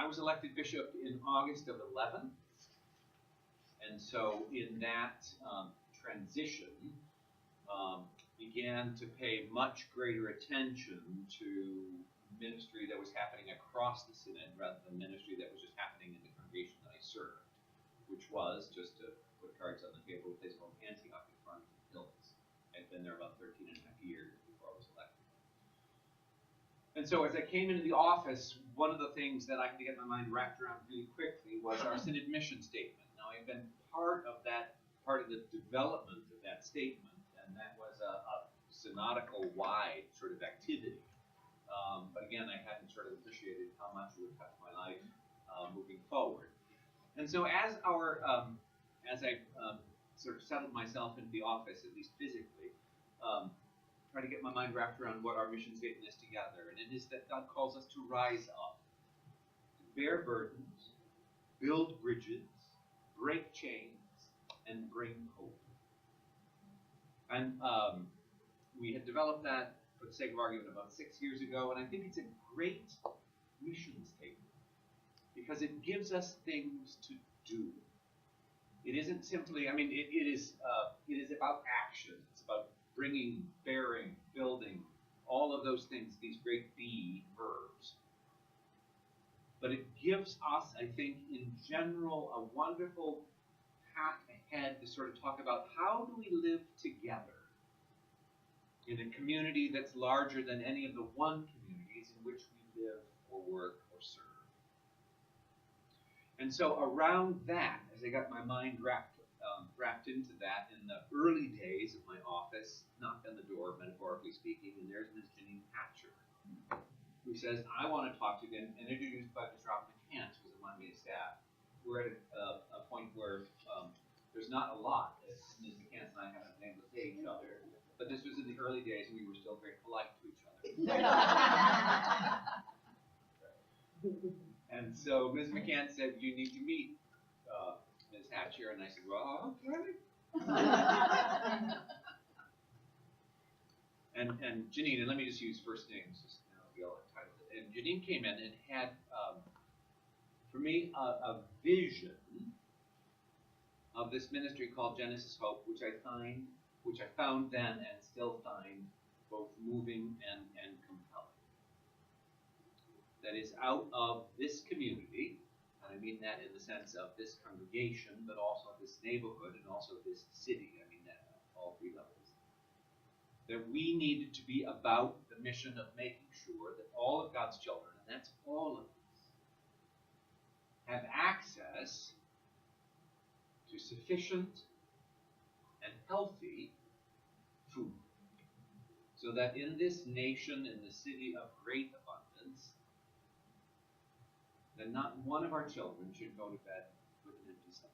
I was elected bishop in August of 11, and so in that transition, began to pay much greater attention to ministry that was happening across the Synod rather than ministry that was just happening in the congregation that I served, which was, just to put cards on the table, a place called Antioch in Farmington Hills. I'd been there about 13 and a half years before I was elected. And so as I came into the office, one of the things that I had to get my mind wrapped around really quickly was our Synod mission statement. Now, I've been part of the development of that statement, and that was a synodical-wide sort of activity. But again, I hadn't sort of appreciated how much it would touch my life moving forward. And so as I sort of settled myself into the office, at least physically, try to get my mind wrapped around what our mission statement is together. And it is that God calls us to rise up, to bear burdens, build bridges, break chains, and bring hope. And we had developed that, for the sake of argument, about 6 years ago, and I think it's a great mission statement because it gives us things to do. It isn't simply, I mean, it is about action. It's about bringing, bearing, building, all of those things, these great B verbs. But it gives us, I think, in general, a wonderful path ahead to sort of talk about how do we live together in a community that's larger than any of the one communities in which we live or work or serve. And so around that, as I got my mind wrapped into that in the early days of my office, knocked on the door, metaphorically speaking, and there's Ms. Janine Hatcher, who says, I want to talk to you, and introduced by Mr. Robert McCants, who was among my staff. We're at a point where there's not a lot that Ms. McCants and I haven't been able to say each other, but this was in the early days, and we were still very polite to each other. And so Ms. McCants said, you need to meet Ms. Hatcher, and I said, well, okay. and Janine, and let me just use first names, just be all entitled. And Janine came in and had, for me, a vision of this ministry called Genesis Hope, which I found then and still find both moving and compelling. That is out of this community, and I mean that in the sense of this congregation, but also this neighborhood and also this city, I mean that at all three levels, that we needed to be about the mission of making sure that all of God's children, and that's all of us, have access to sufficient and healthy food, so that in this nation, in the city of great abundance, that not one of our children should go to bed with an empty stomach.